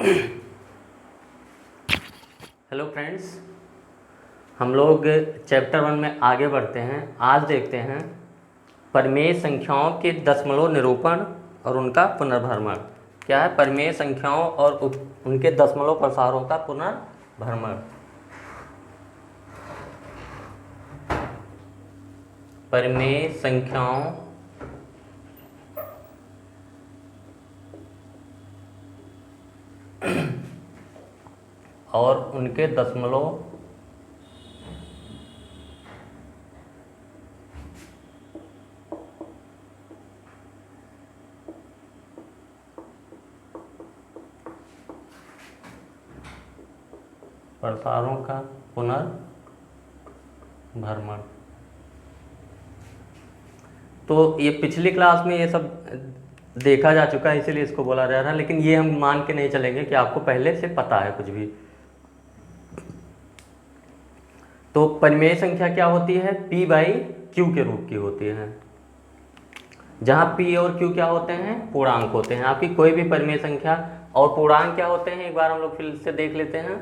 Hello friends, हम लोग chapter 1 में आगे बढ़ते हैं। आज देखते हैं परिमेय संख्याओं के दशमलव निरूपण और उनका पुनर्भ्रमण। क्या है? परिमेय संख्याओं और उनके दशमलव प्रसारों का पुनर्भ्रमण। परिमेय संख्याओं और उनके दशमलव प्रसारों का पुनर्भ्रमण। तो ये पिछली क्लास में ये सब देखा जा चुका है, इसीलिए इसको बोला जा रहा है, लेकिन ये हम मान के नहीं चलेंगे कि आपको पहले से पता है कुछ भी। तो परिमेय संख्या क्या होती है? P बाई Q के रूप की होती है, जहाँ P और Q क्या होते हैं? पूर्णांक होते हैं। आपकी कोई भी परिमेय संख्या और पूर्णांक क्या होते हैं, एक बार हम लोग फिर से देख लेते हैं।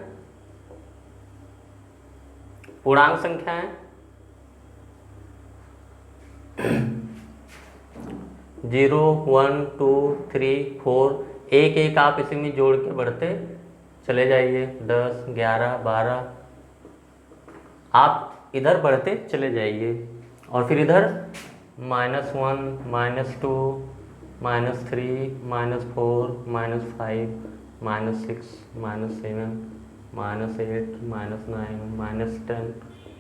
पूर्णांक संख्याएं 0, 1, 2, 3, 4, एक एक आप इसी में जोड़ के बढ़ते चले जाइए। 10, 11, 12 आप इधर बढ़ते चले जाइए, और फिर इधर -1, -2, -3, -4, -5, -6, -7, -8, -9, -10,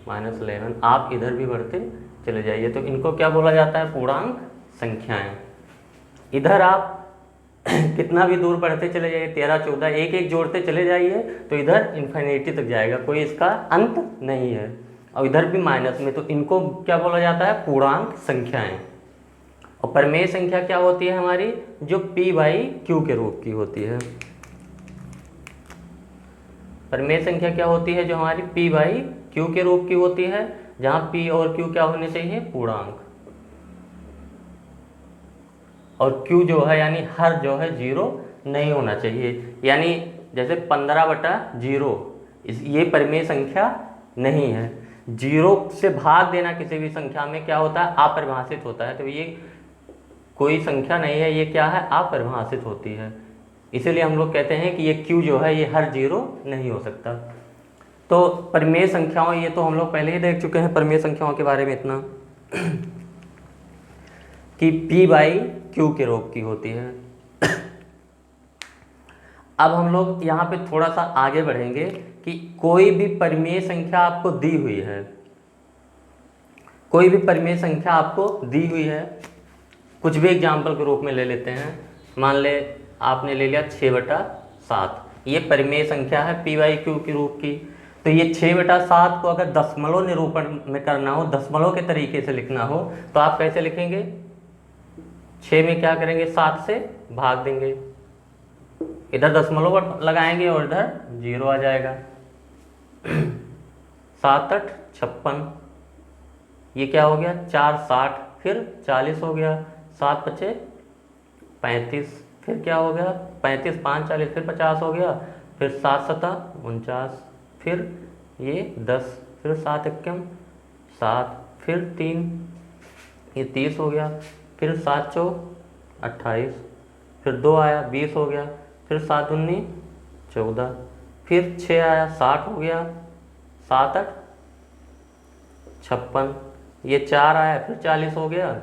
-11 आप इधर भी बढ़ते चले जाइए। तो इनको क्या बोला जाता है? पूर्णांक संख्याएं। इधर आप कितना भी दूर बढ़ते चले जाइए, 13, 14 एक एक जोड़ते चले जाइए, तो इधर इन्फिनिटी तक जाएगा, कोई इसका अंत नहीं है। और इधर भी माइनस में, तो इनको क्या बोला जाता है? पूर्णांक संख्याएं। और परिमेय संख्या क्या होती है हमारी? जो P बाई Q के रूप की होती है। परिमेय संख्या क्या होती है? जो हमारी P बाई Q के रूप की होती है, जहाँ P और Q क्या होने चाहिए? पूर्णांक। और Q जो है यानी हर जो है 0 नहीं होना चाहिए, यानी जैसे 15/0 ये परिमेय संख्या नहीं है। 0 से भाग देना किसी भी संख्या में क्या होता है? अपरिभाषित होता है। तो ये कोई संख्या नहीं है, ये क्या है? अपरिभाषित होती है। इसीलिए हम लोग कहते हैं कि ये Q जो है ये हर 0 नहीं हो सकता। तो परिमेय संख्याओं, ये तो हम लोग पहले ही देख चुके हैं परिमेय संख्याओं के बारे में इतना कि P बाई Q के रूप की होती है। अब हम लोग यहाँ पे थोड़ा सा आगे बढ़ेंगे कि कोई भी परिमेय संख्या आपको दी हुई है, कोई भी परिमेय संख्या आपको दी हुई है, कुछ भी एग्जाम्पल के रूप में ले लेते हैं। मान ले आपने ले लिया 6/7, ये परिमेय संख्या है P बाई Q के रूप की। तो ये 6/7 को अगर दशमलव निरूपण में करना हो, दशमलव के तरीके से लिखना हो, तो आप कैसे लिखेंगे? 6 में क्या करेंगे? 7 से भाग देंगे, इधर दशमलव लगाएंगे और इधर 0 आ जाएगा। 7 8 56, ये क्या हो गया? 4 60, फिर 40 हो गया। 7 5 35, फिर क्या हो गया? 35 5 40, फिर 50 हो गया। फिर 7 7 49, फिर ये 10, फिर 7 1 7, फिर 3 ये 30 हो गया। फिर 7 4 28, फिर 2 आया 20 हो गया। फिर 7 19 14, फिर 6 आया 60 हो गया। 7 8 56, ये 4 आया फिर 40 हो गया।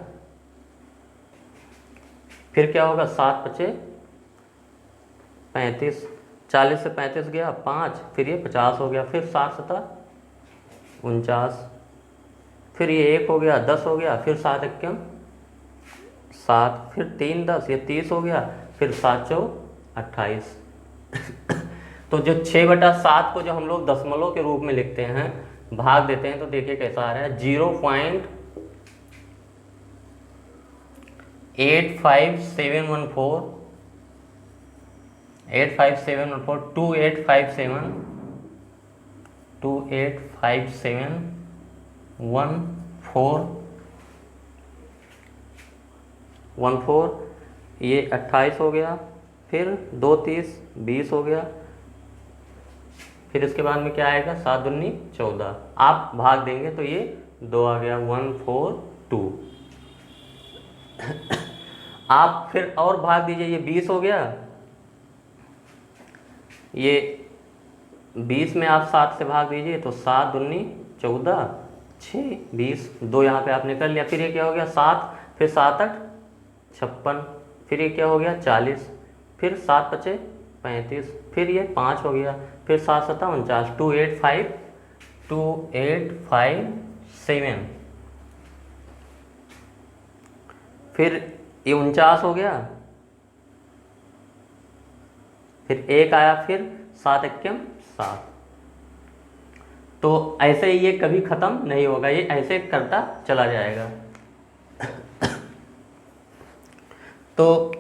फिर क्या होगा? 7 5 35, 40 से 35 गया 5, फिर ये 50 हो गया। फिर 7 7 49, फिर ये 1 हो गया 10 हो गया। फिर 7 1 7, फिर 3 10, ये 30 हो गया। फिर 7 4 28। तो जो 6/7 को जो हम लोग दशमलव के रूप में लिखते हैं, भाग देते हैं, तो देखिए कैसा आ रहा है? 0.85714, 85714, 2857, 14, ये 28 हो गया। फिर 2 30 20 हो गया, फिर इसके बाद में क्या आएगा 7 दूनी 14, आप भाग देंगे तो ये 2 आ गया 142। आप फिर और भाग दीजिए, ये 20 हो गया, ये 20 में आप 7 से भाग दीजिए तो 7 दूनी 14, 6 20, 2 यहाँ पे आपने कर लिया। फिर ये क्या हो गया 7, फिर 7 8 56, फिर ये क्या हो गया 40, फिर 7 5 35, फिर ये 5 हो गया, फिर 7 7 49, 2857, फिर ये 49 हो गया, फिर 1 आया, फिर 7 1 7। तो ऐसे ही ये कभी ख़त्म नहीं होगा, ये ऐसे करता चला जाएगा। तो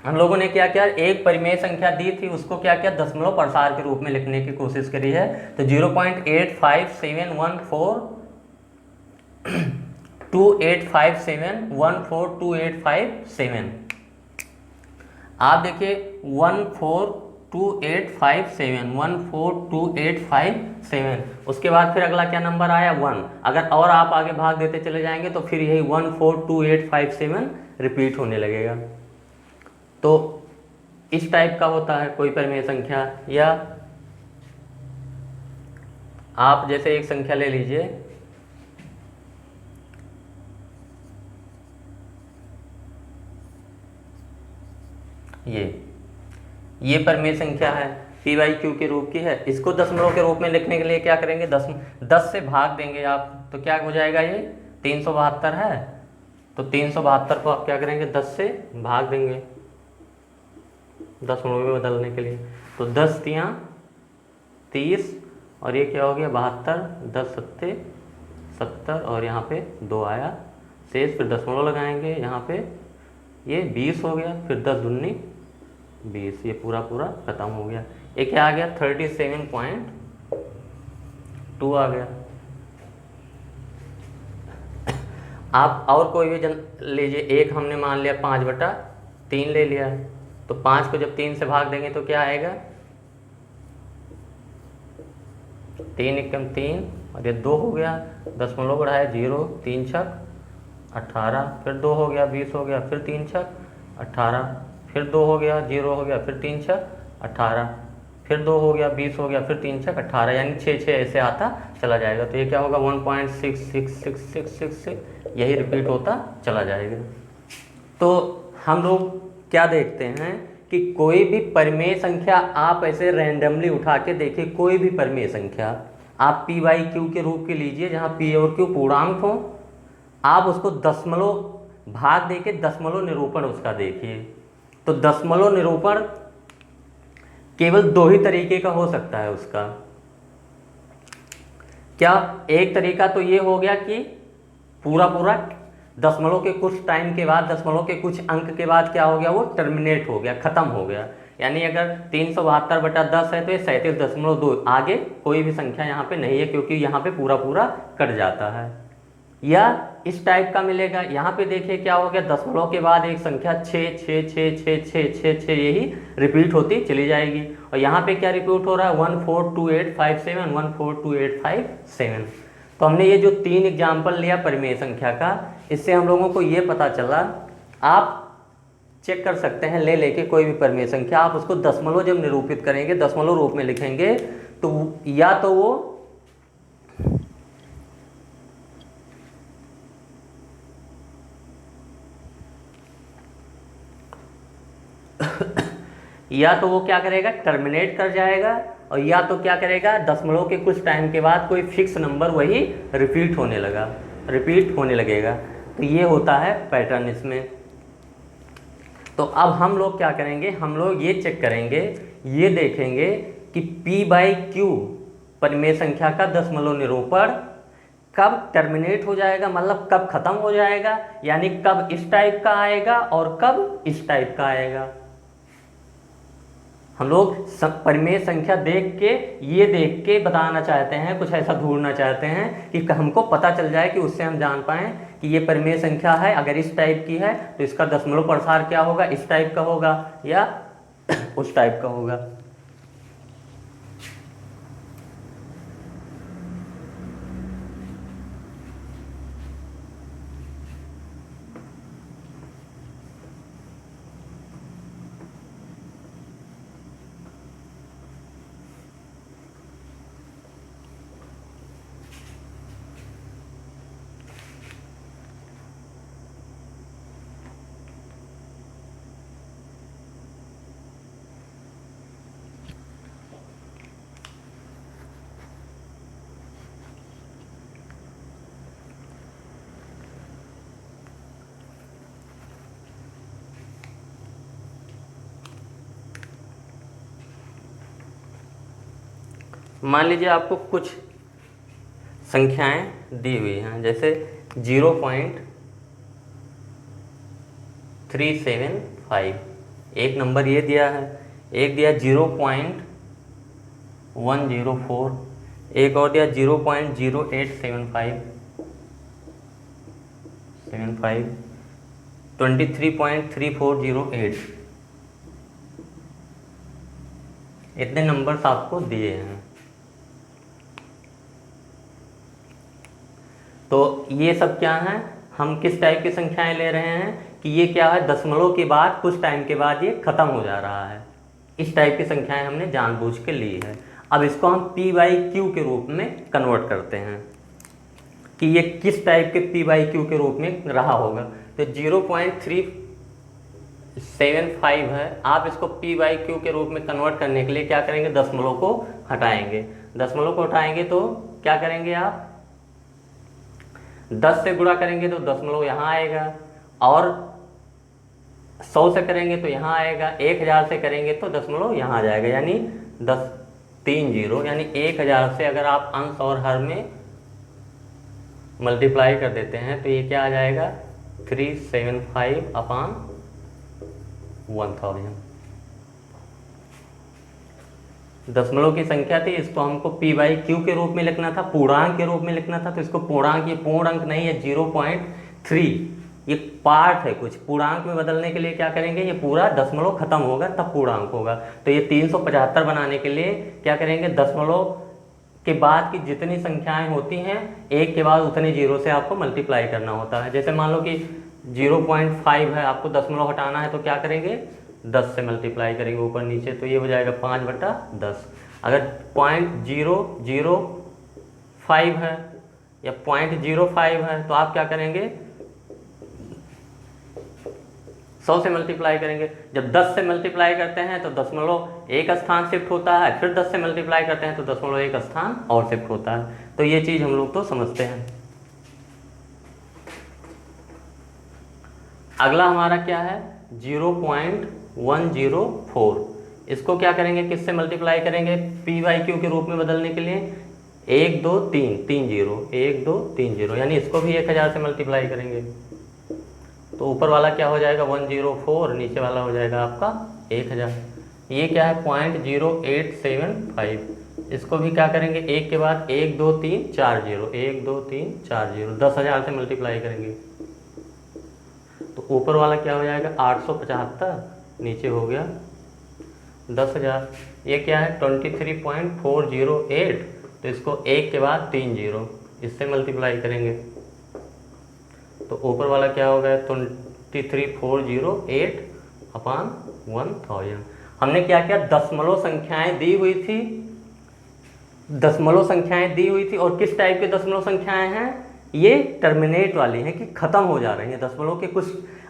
हम लोगों ने क्या किया, एक परिमेय संख्या दी थी, उसको क्या किया दशमलव प्रसार के रूप में लिखने की कोशिश करी है। तो 0.85714285714285 आप देखिए 14285714285 उसके बाद फिर अगला क्या नंबर आया 1। अगर और आप आगे भाग देते चले जाएंगे तो फिर यही 14285 रिपीट होने लगेगा। तो इस टाइप का होता है कोई परिमेय संख्या। या आप जैसे एक संख्या ले लीजिए, ये परिमेय संख्या है, p/q के रूप की है। इसको दशमलव के रूप में लिखने के लिए क्या करेंगे, 10 से भाग देंगे आप, तो क्या हो जाएगा, ये 372 है। तो 372 को आप क्या करेंगे 10 से भाग देंगे दशमलव में बदलने के लिए। तो 10 तियाँ 30 और ये क्या हो गया 72, 10 सत्ते 70 और यहाँ पे 2 आया शेष, फिर दशमलव लगाएंगे यहाँ पे, ये 20 हो गया, फिर 10 दूनी 20, ये पूरा खत्म हो गया। ये क्या आ गया 37.2 आ गया। आप और कोई भी लीजिए, एक हमने मान लिया 5/3 ले लिया, तो 5 को जब 3 से भाग देंगे तो क्या आएगा 3 एकम 3 और ये 2 हो गया, दशमलव बढ़ाया 0, 3 छक 18, फिर 2 हो गया 20 हो गया, फिर 3 छक 18, फिर 2 हो गया 0 हो गया, फिर 3 छक 18, फिर 2 हो गया 20 हो गया, फिर 3 छक 18, यानी 6 ऐसे आता चला जाएगा। तो ये क्या होगा 1.66666, यही रिपीट होता चला जाएगा। तो हम लोग क्या देखते हैं कि कोई भी परिमेय संख्या आप ऐसे रैंडमली उठा के देखिए, कोई भी परिमेय संख्या आप p/q के रूप के लीजिए, जहाँ p और q पूर्णांक हो, आप उसको दशमलव भाग देके दशमलव निरूपण उसका देखिए। तो दशमलव निरूपण केवल 2 ही तरीके का हो सकता है उसका। क्या, एक तरीका तो ये हो गया कि पूरा दशमलव के कुछ टाइम के बाद, दशमलव के कुछ अंक के बाद क्या हो गया, वो टर्मिनेट हो गया, खत्म हो गया। यानी अगर 372/10 है तो ये 37.2, आगे कोई भी संख्या यहाँ पे नहीं है, क्योंकि यहाँ पे पूरा कट जाता है। या इस टाइप का मिलेगा, यहाँ पे देखिए क्या हो गया, दशमलव के बाद एक संख्या 6 6 6 6 6 6 6 यही रिपीट होती चली जाएगी। और यहाँ पे क्या रिपीट हो रहा है 14285 14285। तो हमने ये जो 3 एग्जाम्पल लिया परिमेय संख्या का, इससे हम लोगों को ये पता चला, आप चेक कर सकते हैं ले लेके कोई भी परिमेय संख्या, आप उसको दशमलव जब निरूपित करेंगे, दशमलव रूप में लिखेंगे, तो या तो वो या तो वो क्या करेगा टर्मिनेट कर जाएगा, और या तो क्या करेगा दशमलव के कुछ टाइम के बाद कोई फिक्स नंबर वही रिपीट होने लगेगा। तो ये होता है पैटर्न इसमें। तो अब हम लोग क्या करेंगे, हम लोग ये चेक करेंगे, ये देखेंगे कि p/q परिमेय संख्या का दशमलव निरूपण कब टर्मिनेट हो जाएगा, मतलब कब खत्म हो जाएगा, यानी कब इस टाइप का आएगा और कब इस टाइप का आएगा। हम लोग परिमेय संख्या ये देख के बताना चाहते हैं, कुछ ऐसा ढूंढना चाहते हैं कि हमको पता चल जाए, कि उससे हम जान पाएँ कि ये परिमेय संख्या है, अगर इस टाइप की है तो इसका दशमलव प्रसार क्या होगा, इस टाइप का होगा, या उस टाइप का होगा। मान लीजिए आपको कुछ संख्याएं दी हुई हैं, जैसे 0.375, एक नंबर ये दिया है, एक दिया 0.104, एक और दिया 0.0875, 23.3408, इतने नंबर्स आपको दिए हैं। तो ये सब क्या है, हम किस टाइप की संख्याएं ले रहे हैं कि ये क्या है, दशमलव के बाद कुछ टाइम के बाद ये खत्म हो जा रहा है। इस टाइप की संख्याएं हमने जानबूझ के ली है। अब इसको हम p/q के रूप में कन्वर्ट करते हैं कि ये किस टाइप के p/q के रूप में रहा होगा। तो 0.375 है, आप इसको p/q के रूप में कन्वर्ट करने के लिए क्या करेंगे, दशमलव को हटाएंगे। दशमलव को हटाएंगे तो क्या करेंगे, आप 10 से गुणा करेंगे तो दशमलव यहाँ आएगा, और 100 से करेंगे तो यहाँ आएगा, 1000 से करेंगे तो दशमलव यहाँ आ जाएगा, यानी 1030, यानी 1000 से अगर आप अंश और हर में मल्टीप्लाई कर देते हैं तो ये क्या आ जाएगा, 375/1000। दशमलव की संख्या थी, इसको हमको p/q के रूप में लिखना था, पूर्णांक के रूप में लिखना था। तो इसको पूर्णांक, ये पूर्ण अंक नहीं है 0.3, ये पार्ट है कुछ। पूर्णांक में बदलने के लिए क्या करेंगे, ये पूरा दशमलव खत्म होगा तब पूर्णांक होगा। तो ये 375 बनाने के लिए क्या करेंगे, दशमलव के बाद की जितनी संख्याएं होती हैं एक के बाद उतने जीरो से आपको मल्टीप्लाई करना होता है। जैसे मान लो कि 0.5 है, आपको दशमलव हटाना है तो क्या करेंगे, 10 से मल्टीप्लाई करेंगे ऊपर नीचे, तो ये हो जाएगा 5/10। अगर 0.005 है या 0.05 है तो आप क्या करेंगे, 100 से मल्टीप्लाई करेंगे। जब 10 से मल्टीप्लाई करते हैं तो दशमलव एक स्थान शिफ्ट होता है, फिर 10 से मल्टीप्लाई करते हैं तो दशमलव एक स्थान और शिफ्ट होता है। तो ये चीज़ हम लोग तो समझते हैं। अगला हमारा क्या है, 0.104, इसको क्या करेंगे, किससे मल्टीप्लाई करेंगे, p/q के रूप में बदलने के लिए 1 2 3 3 0, 1 2 3 0, यानी इसको भी 1000 से मल्टीप्लाई करेंगे तो ऊपर वाला क्या हो जाएगा 104, नीचे वाला हो जाएगा आपका 1000। ये क्या है 0.0875, इसको भी क्या करेंगे, एक के बाद 1 2 3 4 0, 1 2 3 4 0, 10,000 से मल्टीप्लाई करेंगे तो ऊपर वाला क्या हो जाएगा 875, नीचे हो गया 10,000। ये क्या है 23.408, तो इसको एक के बाद 3 0, इससे मल्टीप्लाई करेंगे तो ऊपर वाला क्या हो गया 23,408/1000। हमने क्या किया, दशमलव संख्याएं दी हुई थी, दशमलव संख्याएं दी हुई थी, और किस टाइप की दशमलव संख्याएं हैं, ये टर्मिनेट वाली हैं कि खत्म हो जा रही हैं, दशमलव के कुछ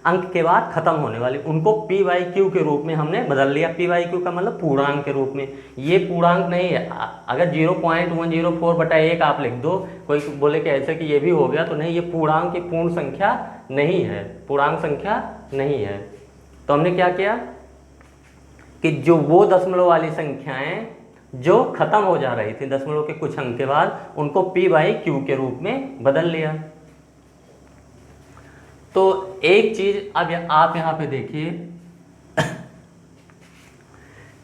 अंक के बाद खत्म होने वाली, उनको p/q के रूप में हमने बदल लिया। p/q का मतलब पूर्णांक के रूप में, ये पूर्णांक नहीं है। अगर 0.104/1 आप लिख दो, कोई बोले कि ऐसे कि ये भी हो गया, तो नहीं, ये पूर्णांक की पूर्ण संख्या नहीं है, पूर्णांक संख्या नहीं है। तो हमने क्या किया कि जो वो दशमलव वाली संख्याएं जो खत्म हो जा रही थी दशमलव के कुछ अंक के बाद, उनको p/q के रूप में बदल लिया। तो एक चीज अब आप यहाँ पे देखिए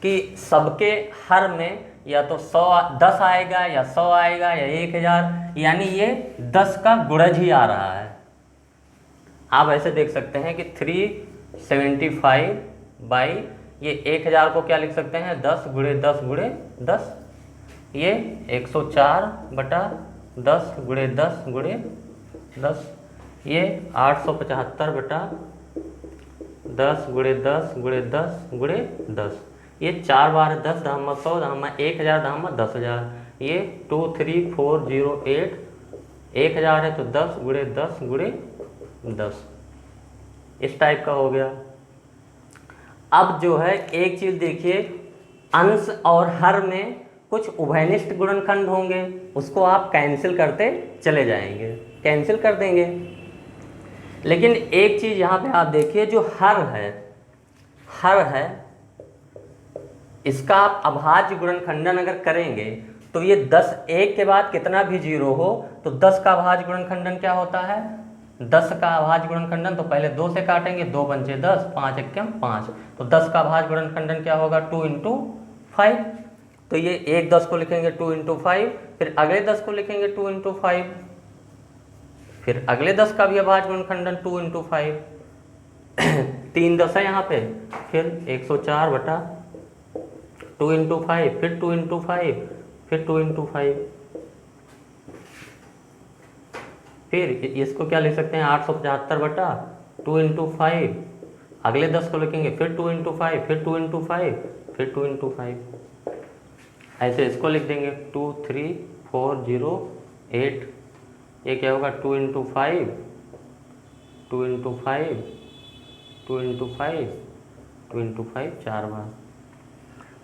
कि सबके हर में या तो 10 आएगा या 100 आएगा या 1000, यानी ये 10 का गुणज ही आ रहा है। आप ऐसे देख सकते हैं कि 375 ये 1000 को क्या लिख सकते हैं 10 गुणे 10 गुणे 10, ये 104 बटा 10 गुणे 10 गुणे 10, ये 875 बटा 10 गुणे 10 गुणे 10 गुणे 10, ये 4 बार 10 दहमा 100 दहमा 1000 दहमा 10,000, ये 23408, 1000 है तो 10 गुणे 10 गुणे 10, इस टाइप का हो गया। अब जो है एक चीज देखिए, अंश और हर में कुछ उभयनिष्ठ गुणनखंड होंगे, उसको आप कैंसिल करते चले जाएंगे, कैंसिल कर देंगे। लेकिन एक चीज यहाँ पे आप देखिए, जो हर है इसका आप अभाज्य गुणनखंडन अगर करेंगे तो ये 10 एक के बाद कितना भी जीरो हो तो 10 का अभाज्य गुणनखंडन क्या होता है, 10 का अभाज्य गुणनखंडन तो पहले 2 से काटेंगे, 2 पंचे 10, 5 एकम 5, तो 10 का अभाज्य गुणनखंडन क्या होगा 2 × 5, तो ये एक 10 को लिखेंगे 2 × 5, फिर अगले 10 को लिखेंगे 2 × 5, फिर अगले 10 का भी अभाज्य गुणनखंडन 2 × 5, 3 10 है यहाँ पे, फिर 104 बटा 2 × 5, फिर 2 × 5, फिर 2 × 5, फिर इसको क्या लिख सकते हैं 875 बटा 2 × 5, अगले 10 को लिखेंगे फिर 2 × 5, फिर 2 × 5, फिर 2 × 5, ऐसे इसको लिख देंगे 23408, ये क्या होगा 2 × 5, 2 × 5, 2 × 5, 2 × 5 4 बार।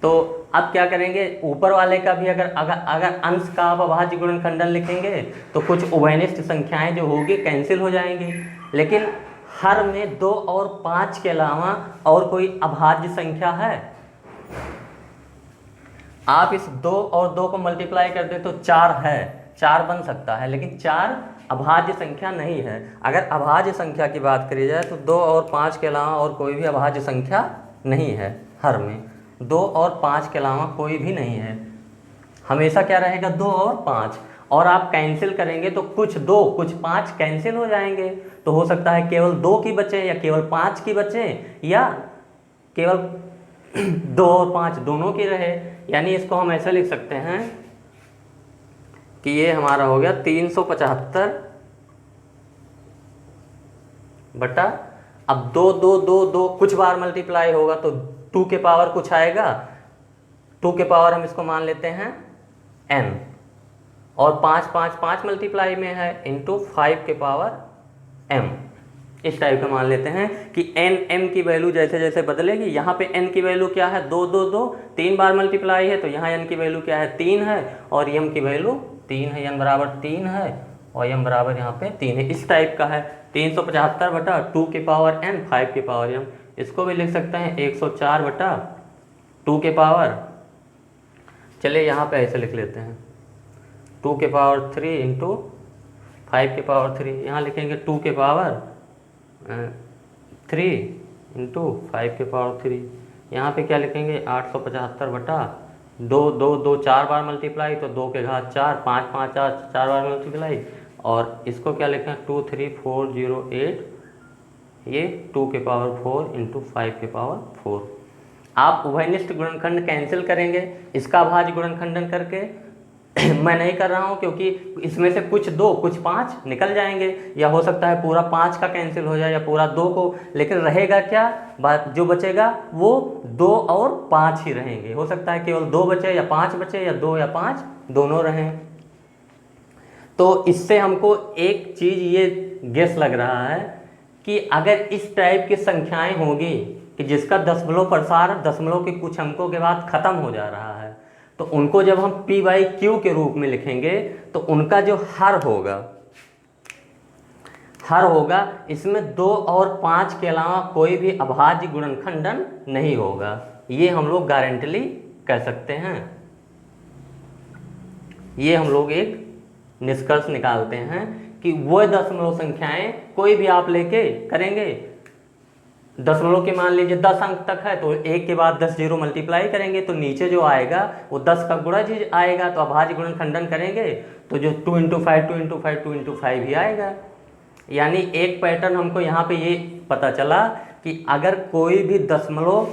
तो अब क्या करेंगे, ऊपर वाले का भी अगर अंश का आप अभाज्य गुणनखंडन लिखेंगे तो कुछ उभयनिष्ठ संख्याएं जो होगी कैंसिल हो जाएंगी, लेकिन हर में 2 और 5 के अलावा और कोई अभाज्य संख्या है, आप इस 2 और 2 को मल्टीप्लाई कर दे तो 4 है, 4 बन सकता है, लेकिन 4 अभाज्य संख्या नहीं है। अगर अभाज्य संख्या की बात करी जाए तो 2 और 5 के अलावा और कोई भी अभाज्य संख्या नहीं है, हर में 2 और 5 के अलावा कोई भी नहीं है, हमेशा क्या रहेगा 2 और 5, और आप कैंसिल करेंगे तो कुछ 2 कुछ 5 कैंसिल हो जाएंगे, तो हो सकता है केवल 2 की बचे या केवल 5 की बचे या केवल 2 और 5 दोनों की रहे। यानी इसको हम ऐसा लिख सकते हैं कि ये हमारा हो गया 375 बटा, अब 2 2 2 2 कुछ बार मल्टीप्लाई होगा तो 2 के पावर कुछ आएगा, 2 के पावर हम इसको मान लेते हैं n, और 5 5 5 मल्टीप्लाई में है इंटू 5 के पावर m, इस टाइप का मान लेते हैं कि n m की वैल्यू जैसे जैसे बदलेगी, यहाँ पे n की वैल्यू क्या है 2 2 2, 3 बार मल्टीप्लाई है तो यहाँ n की वैल्यू क्या है 3 है, और m की वैल्यू 3 है, n बराबर 3 है और m बराबर यहाँ पे 3 है, इस टाइप का है। 375 बटा 2 के पावर n 5 के पावर m, इसको भी लिख सकते हैं 104 बटा 2 के पावर, चलिए यहाँ पे ऐसे लिख लेते हैं 2 के पावर 3 इंटू 5 के पावर 3, यहाँ लिखेंगे 2 के पावर 3 इंटू 5 के पावर 3, यहाँ पे क्या लिखेंगे 875 बटा 2 2 2 4 बार मल्टीप्लाई तो 2 के घात 4, 5 5 4 बार मल्टीप्लाई, और इसको क्या लिखें 23408, ये 2 के पावर 4 इंटू 5 के पावर 4। आप उभयनिष्ठ गुणनखंड कैंसिल करेंगे इसका अभाज्य गुणनखंडन करके, मैं नहीं कर रहा हूँ क्योंकि इसमें से कुछ 2 कुछ 5 निकल जाएंगे, या हो सकता है पूरा 5 का कैंसिल हो जाए या पूरा 2 को, लेकिन रहेगा क्या, जो बचेगा वो 2 और 5 ही रहेंगे, हो सकता है केवल 2 बचे या 5 बचे या 2 या 5 दोनों रहें। तो इससे हमको एक चीज़ ये गेस लग रहा है कि अगर इस टाइप की संख्याएं होगी कि जिसका दशमलव प्रसार दशमलव के कुछ अंकों के बाद खत्म हो जा रहा है, तो उनको जब हम p/q के रूप में लिखेंगे तो उनका जो हर होगा इसमें 2 और 5 के अलावा कोई भी अभाज्य गुणनखंडन नहीं होगा, ये हम लोग गारंटीली कह सकते हैं। ये हम लोग एक निष्कर्ष निकालते हैं कि वो दशमलव संख्याएं कोई भी आप लेके करेंगे, दशमलव के मान लीजिए 10 अंक तक है तो 1 के बाद 10 जीरो मल्टीप्लाई करेंगे तो नीचे जो आएगा वो 10 का गुणज आएगा, तो अभाज्य गुणनखंडन करेंगे तो जो 2 × 5 2 × 5 2 × 5 ही आएगा। यानी एक पैटर्न हमको यहाँ पे ये पता चला कि अगर कोई भी दशमलव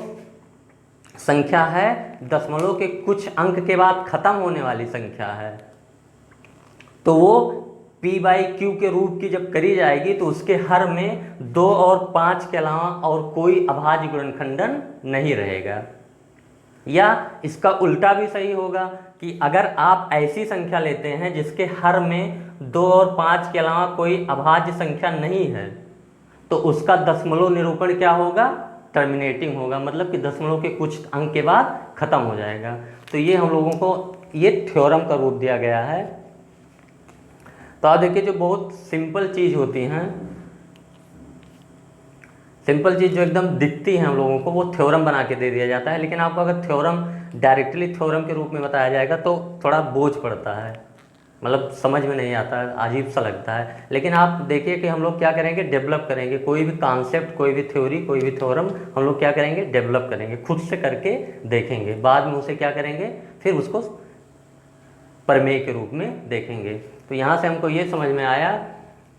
संख्या है, दशमलव के कुछ अंक के बाद खत्म होने वाली संख्या है, तो वो p/q के रूप की जब करी जाएगी तो उसके हर में 2 और 5 के अलावा और कोई अभाज्य गुणनखंडन नहीं रहेगा। या इसका उल्टा भी सही होगा कि अगर आप ऐसी संख्या लेते हैं जिसके हर में 2 और 5 के अलावा कोई अभाज्य संख्या नहीं है, तो उसका दशमलव निरूपण क्या होगा? टर्मिनेटिंग होगा, मतलब कि दशमलव के कुछ अंक के बाद खत्म हो जाएगा। तो ये हम लोगों को ये थ्योरम का रूप दिया गया है। तो आप देखिए, जो बहुत सिंपल चीज़ होती हैं, सिंपल चीज़ जो एकदम दिखती है हम लोगों को, वो थ्योरम बना के दे दिया जाता है। लेकिन आपको अगर थ्योरम डायरेक्टली थ्योरम के रूप में बताया जाएगा तो थोड़ा बोझ पड़ता है, मतलब समझ में नहीं आता, अजीब सा लगता है। लेकिन आप देखिए कि हम लोग क्या करेंगे, डेवलप करेंगे कोई भी कॉन्सेप्ट, कोई भी थ्योरी, कोई भी थ्योरम हम लोग क्या करेंगे, डेवलप करेंगे, खुद से करके देखेंगे, बाद में उसे क्या करेंगे, फिर उसको प्रमेय के रूप में देखेंगे। तो यहाँ से हमको ये समझ में आया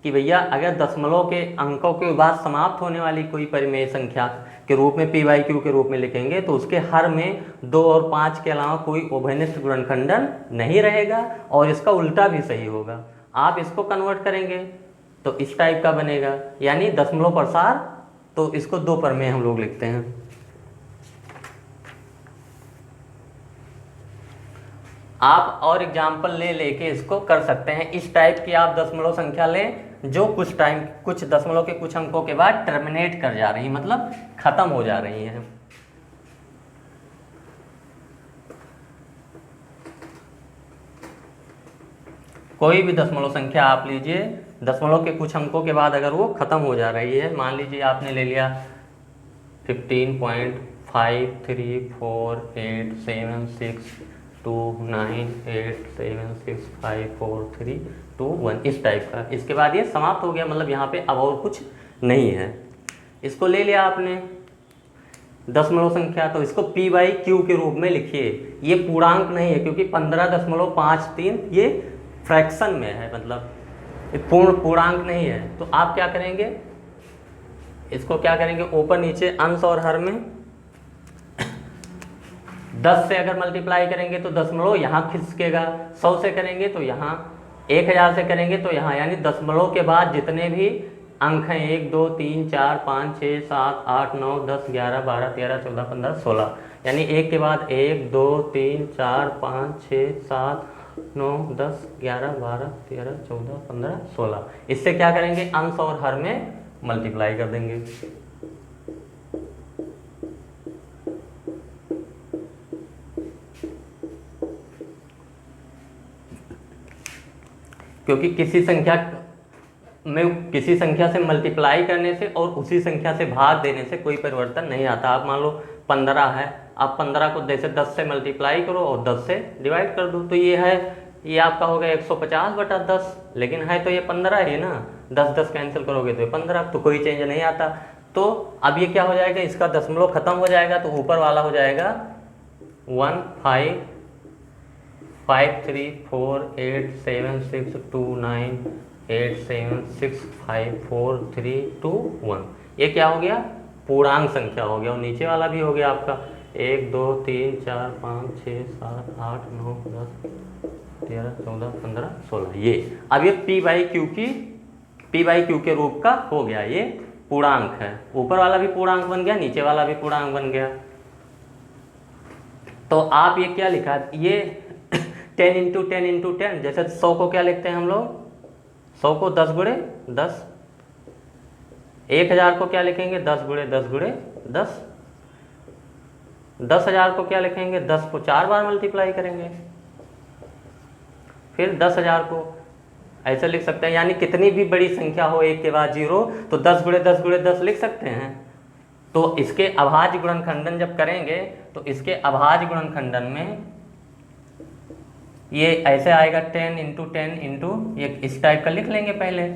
कि भैया अगर दशमलव के अंकों के बाद समाप्त होने वाली कोई परिमेय संख्या के रूप में p/q के रूप में लिखेंगे तो उसके हर में 2 और 5 के अलावा कोई उभयनिष्ठ गुणनखंडन नहीं रहेगा, और इसका उल्टा भी सही होगा। आप इसको कन्वर्ट करेंगे तो इस टाइप का बनेगा, यानी दशमलव प्रसार, तो इसको 2 प्रमेय हम लोग लिखते हैं। आप और एग्जाम्पल ले लेके इसको कर सकते हैं। इस टाइप की आप दशमलव संख्या लें जो कुछ दशमलव के कुछ अंकों के बाद टर्मिनेट कर जा रही है, मतलब खत्म हो जा रही है। कोई भी दशमलव संख्या आप लीजिए, दशमलव के कुछ अंकों के बाद अगर वो खत्म हो जा रही है, मान लीजिए आपने ले लिया 15.5348762987654321 इस टाइप का। इसके बाद ये समाप्त हो गया, मतलब यहाँ पे अब और कुछ नहीं है। इसको ले लिया आपने दशमलव संख्या, तो इसको p/q के रूप में लिखिए। ये पूर्णांक नहीं है क्योंकि 15.53 ये फ्रैक्शन में है, मतलब पूर्णांक नहीं है। तो आप क्या करेंगे, इसको क्या करेंगे, ऊपर नीचे अंश और हर में 10 से अगर मल्टीप्लाई करेंगे तो दशमलव यहाँ खिसकेगा, 100 से करेंगे तो यहाँ, 1000 से करेंगे तो यहाँ, यानी दशमलव के बाद जितने भी अंक हैं 1 2 3 4 5 6 7 8 9 10 11 12 13 14 15 16, यानी एक के बाद 1 2 3 4 5 6 7 9 10 11 12 13 14 15 16। इससे क्या करेंगे, अंश और हर में मल्टीप्लाई कर देंगे। क्योंकि किसी संख्या से मल्टीप्लाई करने से और उसी संख्या से भाग देने से कोई परिवर्तन नहीं आता। आप मान लो 15 है, आप 15 को जैसे 10 से मल्टीप्लाई करो और 10 से डिवाइड कर दो, तो ये है, ये आपका हो गया 150/10, लेकिन है तो ये 15 ही ना, 10 कैंसिल करोगे तो ये 15, तो कोई चेंज नहीं आता। तो अब ये क्या हो जाएगा, इसका दशमलव खत्म हो जाएगा, तो ऊपर वाला हो जाएगा 155348762987654321। ये क्या हो गया, पूर्णांक संख्या हो गया, और नीचे वाला भी हो गया आपका 1 2 3 4 5 6 7 8 9 10 13 14 15 16। ये अब ये p/q के रूप का हो गया, ये पूर्णांक है। ऊपर वाला भी पूर्णांक बन गया, नीचे वाला भी पूर्णांक बन गया। तो आप ये क्या लिखा, ये 10 × 10 × 10, जैसे 100 को क्या लिखते हैं हम लोग, 100 को 10 × 10। 1000 को क्या लिखेंगे, 10 × 10 × 10। 10,000 को क्या लिखेंगे, 10 को 4 बार मल्टीप्लाई करेंगे। फिर 10,000 को ऐसे लिख सकते हैं, यानी कितनी भी बड़ी संख्या हो एक के बाद 0, तो 10 × 10 × 10 लिख सकते हैं। तो इसके अभाज्य गुणनखंडन जब करेंगे तो इसके अभाज्य गुणनखंडन में ये ऐसे आएगा 10 × 10 × ये इस टाइप का लिख लेंगे पहले।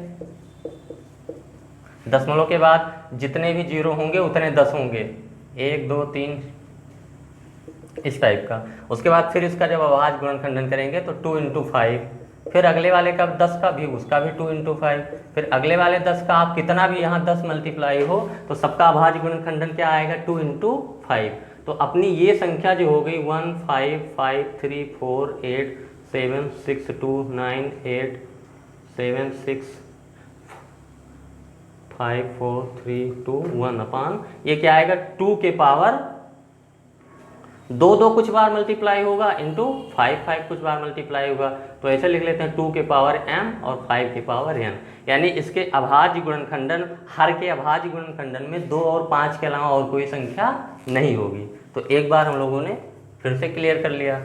दशमलव के बाद जितने भी 0 होंगे उतने 10 होंगे, 1 2 3 इस टाइप का। उसके बाद फिर इसका जब अभाज्य गुणनखंडन करेंगे तो 2 × 5, फिर अगले वाले का 10 का भी, उसका भी 2 × 5, फिर अगले वाले 10 का, आप कितना भी यहाँ 10 मल्टीप्लाई हो तो सबका अभाज्य गुणनखंडन क्या आएगा, 2 × 5। तो अपनी ये संख्या जो हो गई 1 5 5 3 4 8 7 6 2 9 8 7 6 5 4 3 2 1 अपान ये क्या आएगा 2 के पावर 2 2 कुछ बार मल्टीप्लाई होगा इंटू 5 5 कुछ बार मल्टीप्लाई होगा। तो ऐसे लिख लेते हैं 2 के पावर m और 5 के पावर n, यानी इसके अभाज्य गुणनखंडन, हर के अभाज्य गुणनखंडन में 2 और 5 के अलावा और कोई संख्या नहीं होगी। तो एक बार हम लोगों ने फिर से क्लियर कर लिया।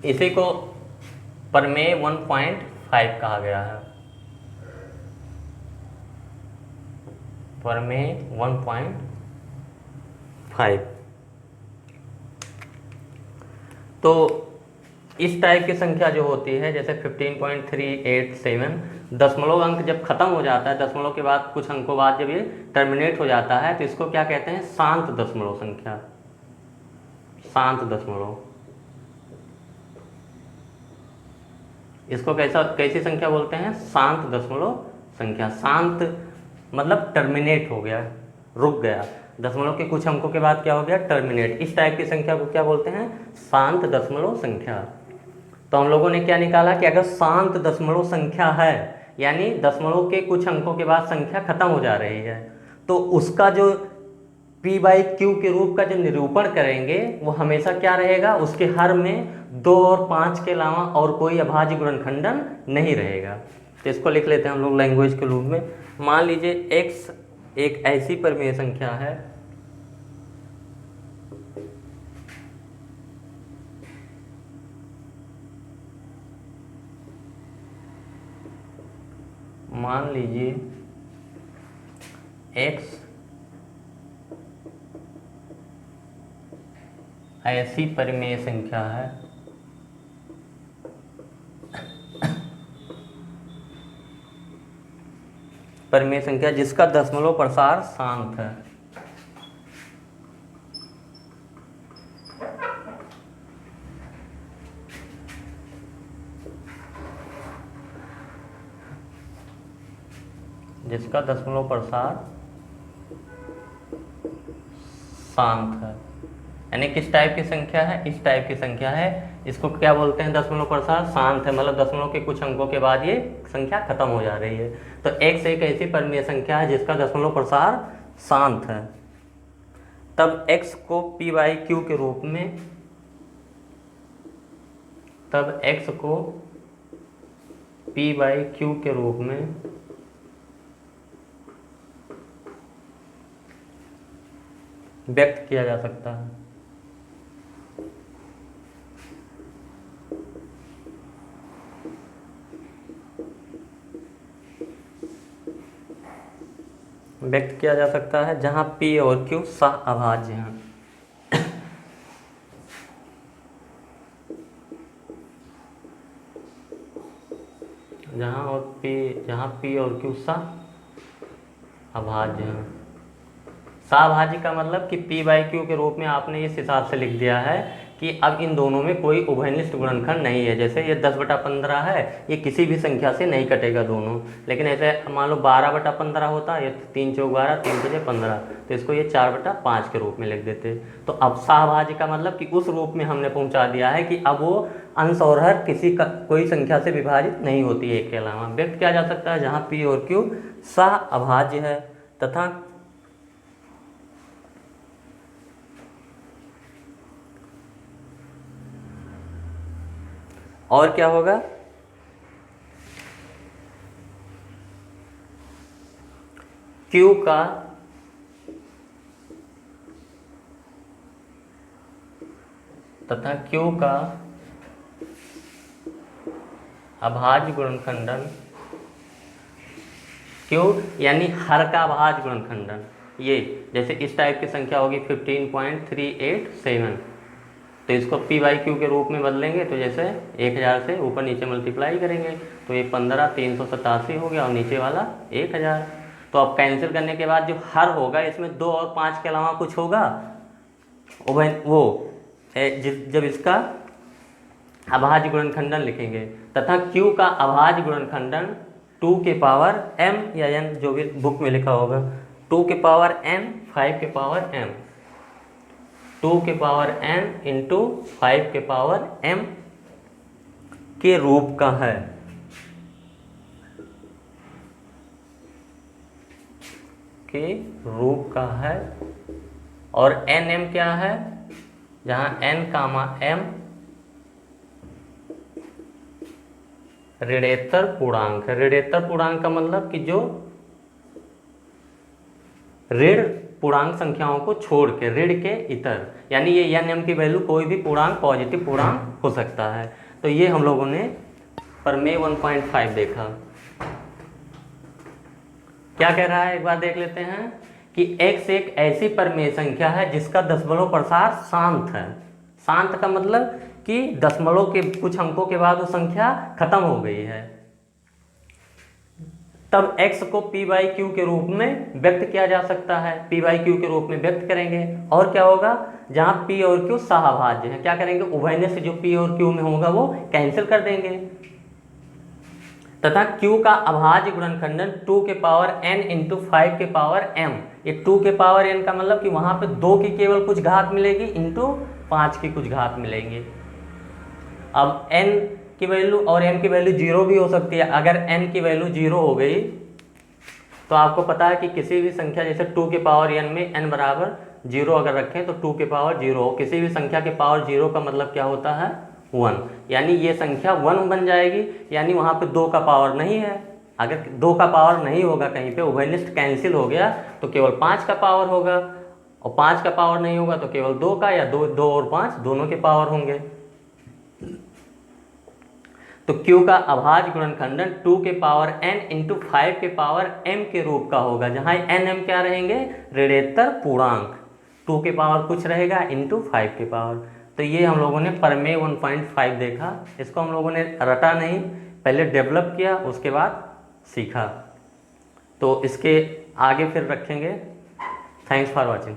इसी को प्रमेय 1.5 कहा गया है। प्रमेय 1.5। तो इस टाइप की संख्या जो होती है जैसे 15.387, दशमलव अंक जब खत्म हो जाता है, दशमलव के बाद कुछ अंकों बाद जब ये टर्मिनेट हो जाता है तो इसको क्या कहते हैं? शांत दशमलव संख्या। शांत दशमलव, इसको कैसी संख्या बोलते हैं? शांत दशमलव संख्या। शांत मतलब टर्मिनेट हो गया, रुक गया, दशमलव के कुछ अंकों के बाद क्या हो गया? टर्मिनेट। इस टाइप की संख्या को क्या बोलते हैं? शांत दशमलव संख्या। तो हम लोगों ने क्या निकाला कि अगर शांत दशमलव संख्या है, यानी दशमलव के कुछ अंकों के बाद संख्या खत्म हो जा रही है, तो उसका जो p/q के रूप का जो निरूपण करेंगे वो हमेशा क्या रहेगा? उसके हर में 2 और 5 के अलावा और कोई अभाज्य गुणनखंडन नहीं रहेगा। तो इसको लिख लेते हैं हम लोग लैंग्वेज के रूप में। मान लीजिए x एक ऐसी परिमेय संख्या है मान लीजिए x ऐसी परिमेय संख्या है परिमेय संख्या जिसका दशमलव प्रसार शांत है। जिसका दशमलव प्रसार शांत है, यानी किस टाइप की संख्या है? इस टाइप की संख्या है। इसको क्या बोलते हैं? दशमलव प्रसार शांत है, मतलब दशमलव के कुछ अंकों के बाद ये संख्या खत्म हो जा रही है। तो x एक ऐसी परिमेय संख्या है जिसका दशमलव प्रसार शांत है। तब x को p/q के रूप में p/q के रूप में व्यक्त किया जा सकता है। व्यक्त किया जा सकता है जहां p और q सह अभाज्य हैं। जहां p और q सह अभाज्य हैं। सहअभाज्य का मतलब कि p/q के रूप में आपने इस हिसाब से लिख दिया है कि अब इन दोनों में कोई उभयनिष्ठ गुणनखंड नहीं है। जैसे ये 10/15 है, ये किसी भी संख्या से नहीं कटेगा दोनों। लेकिन ऐसे मान लो 12/15 होता है, ये 3 चौक 12, 3 पंजे 15, तो इसको ये 4/5 के रूप में लिख देते। तो अब सहअभाज्य का मतलब कि उस रूप में हमने पहुंचा दिया है कि अब वो अंश और हर किसी का कोई संख्या से विभाजित नहीं होती है। एक के अलावा व्यक्त किया जा सकता है जहाँ p और q सहअभाज्य है तथा और क्या होगा? Q का तथा Q का अभाज्य गुणनखंडन, Q यानी हर का अभाज्य गुणनखंडन। ये जैसे इस टाइप की संख्या होगी 15.387, तो इसको p/q के रूप में बदलेंगे तो जैसे 1000 से ऊपर नीचे मल्टीप्लाई करेंगे तो ये 15 387 हो गया और नीचे वाला 1000। तो अब कैंसिल करने के बाद जो हर होगा इसमें 2 और 5 के अलावा कुछ होगा? वो जब इसका अभाज्य गुणनखंडन लिखेंगे तथा Q का अभाज्य गुणनखंडन 2 के पावर m या n, जो भी बुक में लिखा होगा, 2 के पावर n 5 के पावर m, 2 के पावर n इंटू 5 के पावर m के रूप का है। के रूप का है। और एन एम क्या है, जहां n कामा m ऋणेतर पूर्णांक है। ऋणेतर पूर्णांक का मतलब कि जो ऋण पूर्णांक संख्याओं को छोड़ के, ऋण के इतर, यानी ये एन एम की वैल्यू कोई भी पूर्णांक पॉजिटिव पूर्णांक हो सकता है। तो ये हम लोगों ने प्रमेय 1.5 देखा। क्या कह रहा है एक बार देख लेते हैं कि x एक ऐसी प्रमेय संख्या है जिसका दशमलव प्रसार शांत है। शांत का मतलब कि दशमलव के कुछ अंकों के बाद वो संख्या खत्म हो गई है, तब x को p बाई क्यू के रूप में व्यक्त किया जा सकता है। p बाई क्यू के रूप में व्यक्त करेंगे और क्या होगा, जहां p और q सहाभाज्य है, क्या करेंगे, उभयनिष्ठ से जो p और q में होगा वो कैंसिल कर देंगे तथा q का अभाज्य गुणनखंडन 2 के पावर n इंटू 5 के पावर m। ये 2 के पावर n का मतलब कि वहां पे 2 की केवल कुछ घात मिलेगी इंटू 5 की कुछ घात मिलेंगे। अब n की वैल्यू और m की वैल्यू 0 भी हो सकती है। अगर n की वैल्यू 0 हो गई तो आपको पता है कि किसी भी संख्या, जैसे 2 के पावर n में n बराबर 0 अगर रखें तो 2 के पावर 0 हो, किसी भी संख्या के पावर 0 का मतलब क्या होता है, 1, यानी ये संख्या 1 बन जाएगी, यानी वहाँ पे 2 का पावर नहीं है। अगर 2 का पावर नहीं होगा कहीं पे, उभयनिष्ठ कैंसिल हो गया, तो केवल 5 का पावर होगा, और 5 का पावर नहीं होगा तो केवल 2 का, या 2 और 5 दोनों के पावर होंगे। तो Q का अभाज्य गुणनखंडन 2 के पावर n इंटू 5 के पावर m के रूप का होगा, जहाँ n m क्या रहेंगे, ऋणेतर पूर्णांक, 2 के पावर कुछ रहेगा इंटू 5 के पावर। तो ये हम लोगों ने प्रमेय 1.5 देखा। इसको हम लोगों ने रटा नहीं, पहले डेवलप किया, उसके बाद सीखा। तो इसके आगे फिर रखेंगे। Thanks for watching.